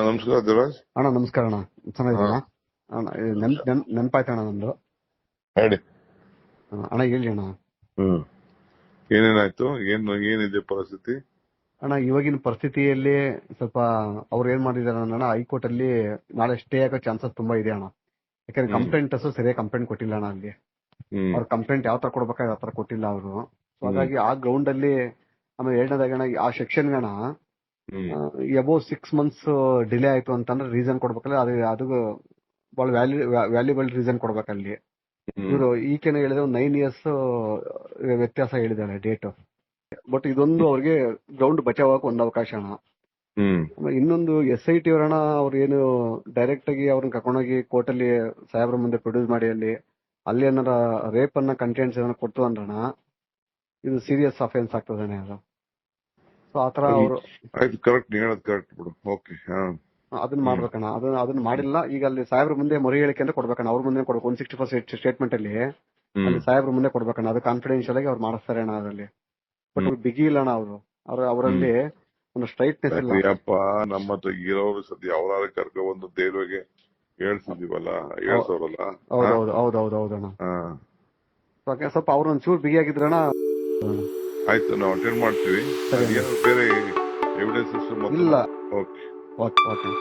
ನಮಸ್ಕಾರ ದೇವರಾಜ್. ಅಣ್ಣ ನಮಸ್ಕಾರ ಅಣ್ಣ, ಚೆನ್ನಾಗಿದ್ದೀರಾ ಅಣ್ಣ? ನೆನಪಾಯ್ತಣ್ಣ ನಂದು. ಹೇಳಿ. ಅಣ್ಣ ಹೇಳಿ ಅಣ್ಣ. ಏನೇನಾಯ್ತು? ಏನಿದೆ ಪರಿಸ್ಥಿತಿ? ಅಣ್ಣ ಇವಾಗಿನ ಪರಿಸ್ಥಿತಿಯಲ್ಲಿ ಸ್ವಲ್ಪ ಅವ್ರು ಏನ್ ಮಾಡಿದಾರೆ ಅಣ್ಣ, ಹೈಕೋರ್ಟ್ ಅಲ್ಲಿ ನಾಳೆ ಸ್ಟೇ ಆಗೋ ಚಾನ್ಸಸ್ ತುಂಬಾ ಇದೆ ಅಣ್ಣ. ಯಾಕಂದ್ರೆ ಕಂಪ್ಲೇಂಟರ್ಸ್ ಸರಿಯಾಗಿ ಕಂಪ್ಲೇಂಟ್ ಕೊಟ್ಟಿಲ್ಲ ಅಣ್ಣ. ಅಲ್ಲಿ ಅವ್ರ ಕಂಪ್ಲೇಂಟ್ ಯಾವ ತರ ಕೊಡ್ಬೇಕಾದ್ರೆ ಆ ತರ ಕೊಟ್ಟಿಲ್ಲ ಅವರು. ಸೊ ಹಾಗಾಗಿ ಆ ಗ್ರೌಂಡ್ ಅಲ್ಲಿ ಆಮೇಲೆ ಎರಡನೇದಾಗ ಅಣ್ಣ, ಆ ಸೆಕ್ಷನ್ ಅಣ್ಣ ಅಬೌವ್ 6 months ಡಿಲೇ ಆಯ್ತು ಅಂತಂದ್ರೆ ರೀಸನ್ ಕೊಡ್ಬೇಕಲ್ಲ, ಅದು ಬಹಳ ವ್ಯಾಲ್ಯೂಬಲ್ ರೀಸನ್ ಕೊಡ್ಬೇಕಲ್ಲಿ. ಇವರು ಈಕೆನ ಹೇಳಿದ್ರೆ ಒಂದು 9 years ವ್ಯತ್ಯಾಸ ಹೇಳಿದಾಳೆ ಡೇಟ್. ಬಟ್ ಇದೊಂದು ಅವ್ರಿಗೆ ಗ್ರೌಂಡ್ ಬಚಾವಕ್ಕೆ ಒಂದು ಅವಕಾಶ ಅಣ್ಣ. ಇನ್ನೊಂದು SIT ಅವರಣ್ಣ, ಅವ್ರು ಏನು ಡೈರೆಕ್ಟ್ ಆಗಿ ಅವ್ರನ್ನ ಕರ್ಕೊಂಡೋಗಿ ಕೋರ್ಟ್ ಅಲ್ಲಿ ಸಾಹೇಬ್ರ ಮುಂದೆ ಪ್ರೊಡ್ಯೂಸ್ ಮಾಡಿ ಅಲ್ಲಿ ಏನಾರ ರೇಪ್ ಅನ್ನ ಕಂಟೆಂಟ್ಸ್ ಏನಾರ ಕೊಡ್ತು ಅಂದ್ರಣ, ಇದು ಸೀರಿಯಸ್ ಅಫೆನ್ಸ್ ಆಗ್ತದೆ ಅದು. ಸೊ ಆತರ ಅವರು ಕರೆಕ್ಟ್, ಹೇಳೋದು ಕರೆಕ್ಟ್ ಬಿಡು. ಓಕೆ, ಅದನ್ನ ಮಾಡ್ಬೇಕಣ್ಣ. ಅದನ್ನ ಮಾಡಿಲ್ಲ. ಈಗ ಅಲ್ಲಿ ಸಾಹೇಬ್ರ ಮುಂದೆ ಮರು ಹೇಳಿಕೆ ಅಂತ ಕೊಡ್ಬೇಕಣ್ಣ. ಅವ್ರ ಮುಂದೆ ಕೊಡ್ಬೇಕು. 164 ಸ್ಟೇಟ್ಮೆಂಟ್ ಅಲ್ಲಿ ಸಾಹೇಬ್ರ ಮುಂದೆ ಕೊಡ್ಬೇಕಣ್ಣ. ಅದು ಕಾನ್ಫಿಡೆನ್ಶಿಯಲ್ ಆಗಿ ಅವ್ರು ಮಾಡಿಸ್ತಾರೆ ಅಣ್ಣ ಅದರಲ್ಲಿ. ಬಟ್ ಬಿಗಿ ಇಲ್ಲ ಅಣ್ಣ ಅವರು. ಅವರಲ್ಲಿ ಒಂದು ಸ್ಟ್ರೈಟ್ನೆಸ್ ಇಲ್ಲ. ಅಪ್ಪ ನಮ್ಮ ಹತ್ರ ಇರೋರು ಸದ್ಯ ಅವರಾದ್ರೆ ಕರ್ಕೊ ಬಂದು ದೇವ್ರಿಗೆ ಹೇಳ್ತಿದೀವಲ್ಲ, ಹೇಳ್ಸೋರಲ್ಲ. ಹೌದೌದೌದೌದೌದಣ್ಣ. ಸ್ವಲ್ಪ ಅವ್ರನ್ನ ಚೂರು ಬಿಗಿ ಆಗಿದ್ರಣ್ಣ. ಆಯ್ತು, ನಾವು ಅಟೆಂಡ್ ಮಾಡ್ತೀವಿ. ಬೇರೆ ಎವಿಡೆನ್ಸಸ್ ಇಲ್ಲ. Okay okay.